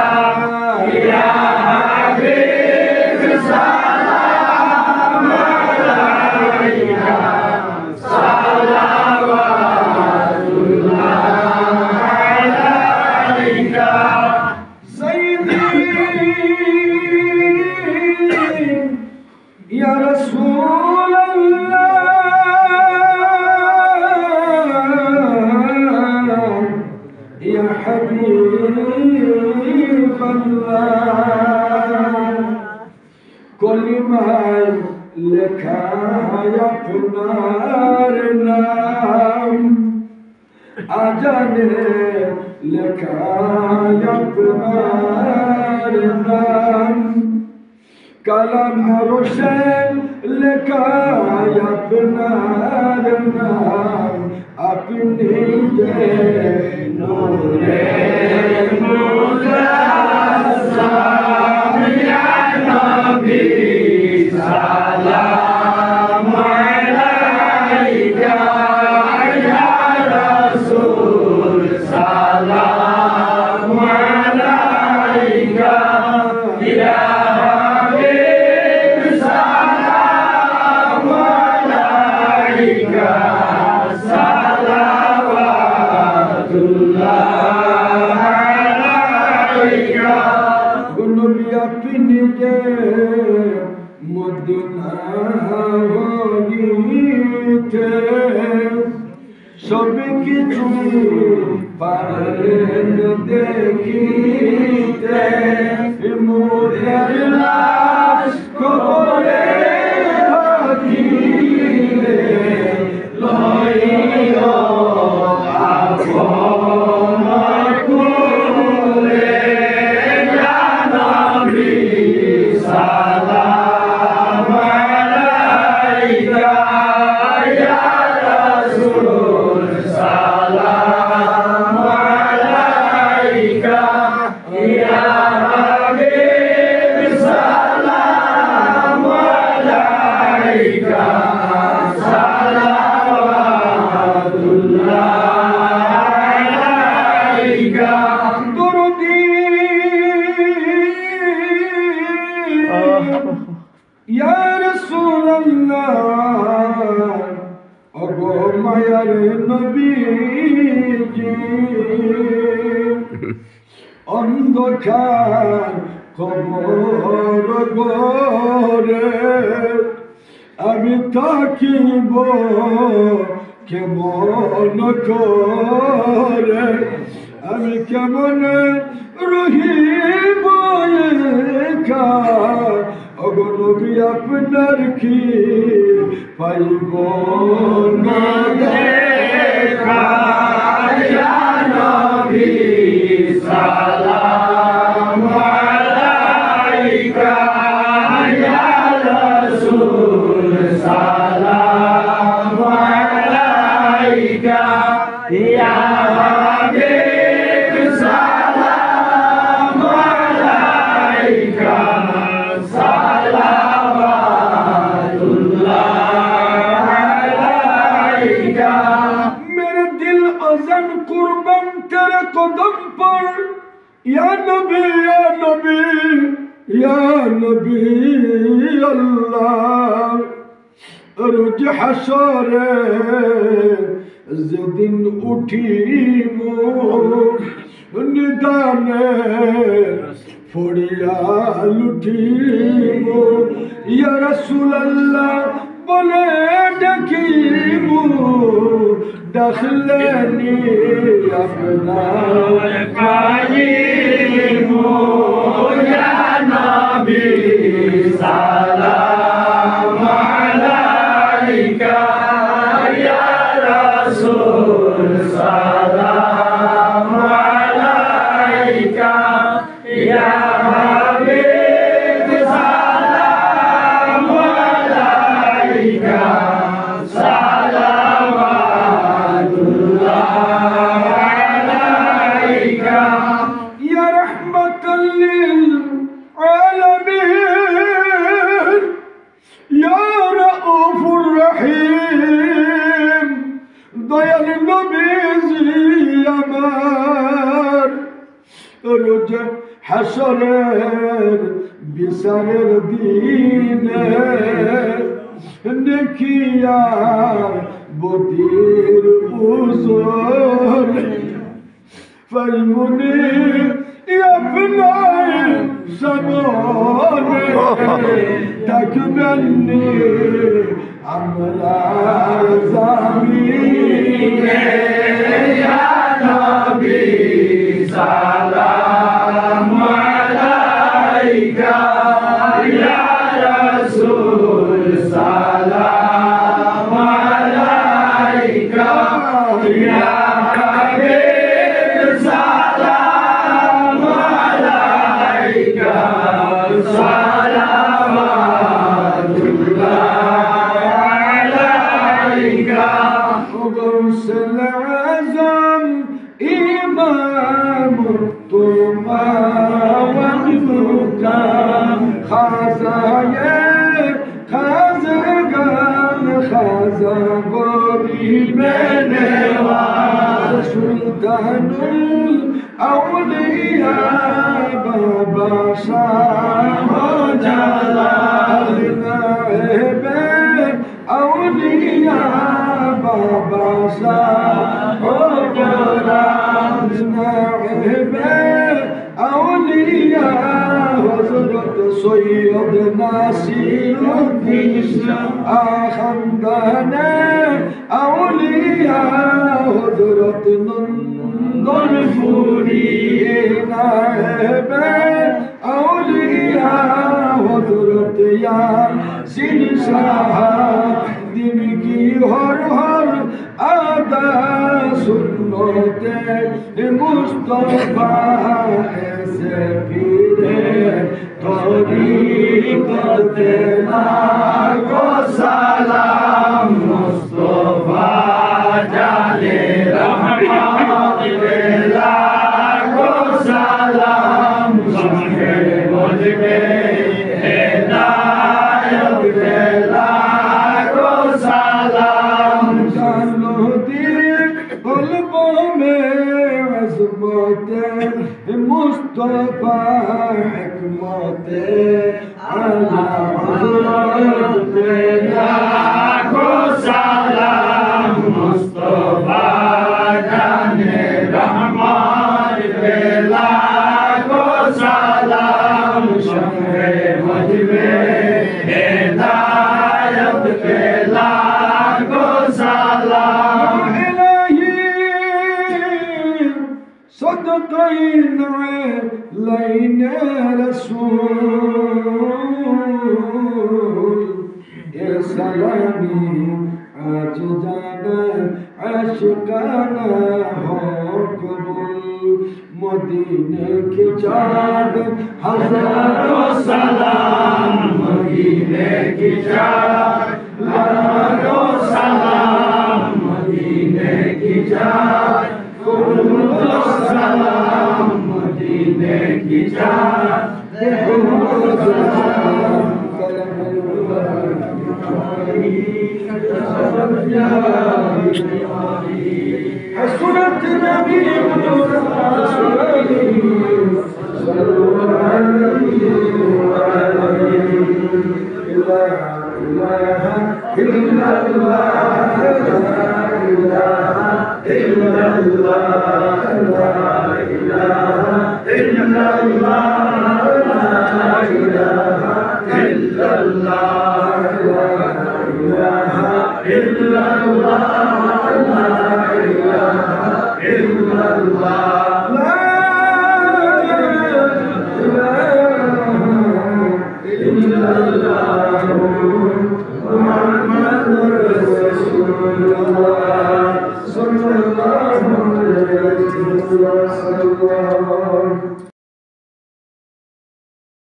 Ya Habib salam alaika salawatullah alaika Sayyidi Ya Rasulallah Ya Habib Allah Kolimay lekha yapnar naam Ajane lekha yapnar naam Kalam aroshen lekha yapnar naam Apni je nure muzassam ya Nabi salam alaika ya Rasul salam alaika ya Habib salam alaika Madina হইতে সব কিছু পারেন দেখিতে মোদের লাশ কবরে থাকিলে লইও আপন কুলে ইয়া নবী সালাম আলাইকা ইয়া রাসূল সালাম আলাইকা ইয়া হাবিব সালাম আলাইকা সালাওয়াতুল্লাহ আলাইকা দুরুদি Ya Rasulallah Ogo mayar Nabiji Ondokar kobor gore Ami takibo kemon kore Ami kemon ruhibo eka Ogo Nabi আপনার কি পাইব না দেখা ইয়া নবী সালাম আলাইকা ইয়া রাসূল সালাম আলাইকা ইয়া হাবিব সালাম আলাইকা मेरे दिल अज़न कुर्बन तेरे कदम पर या नबी अल्लाह रोज हशरे जिदिन उठीमो निदाने फड़िया लुठीमो या रसूल अल्लाह बोले डकीमो दखलनी अपना कायमो या नबी सलाम अलैका या रसूल सलाम अलैका या हबीब सलाम अलैका রোজ যে হাসরের বিচারের দিনে নেকিয়ার বদির উজর ফাইমুনি আপনার সামনে থাকবেননি আমরা জামিনে ইয়া নবী সালাম আলাইকা ইয়া রাসূল সালাম আলাইকা ইয়া হাবিব সালাম আলাইকা সালামাতুল্লাহ আলাইকা গৌসুল আযম ইমাম তুমা ওয়াজুকা খাজায়ে খাজাগান খাজা গরিবে নেওয়াজ সুলতানুল আউলিয়া বাবা শাহ জালাল নায়েবে আউলিয়া বাবা শাহ জালাল নায়েবে আউলিয়া হযরত সৈয়দ নাসিরুদ্দিন আহমদানে আউলিয়া হযরত নন্দনপুরি নায়েবে আউলিয়া হযরত ইয়াসিন শাহ দিন কি হর হর আদা সুন্নতে মুস্তফা এসে ফিরে তরিকতে লাগো সালাম মুস্তফা জানে রহমত লাগো সালাম সঙ্গে বলবে হেদায়ত লাগো সালাম জানো দিল কলবো মে আজমতে মুস্তফা হিকমতে আলা হযরত লাগো সালাম মুস্তফা জানে রহমত লাগো সালাম সঙ্গে মজবে হেদায়ত লাগো সালাম صدقين علينا رسول يا سلامي आज जाना आशिकाना हो कबूल मदीने की चाँद हजारों सलाम मदीने की चाँद हजारों सलाम मदीने की चाँद सलाम मदीने की चाँद हसरत नबी صلى الله عليه وسلم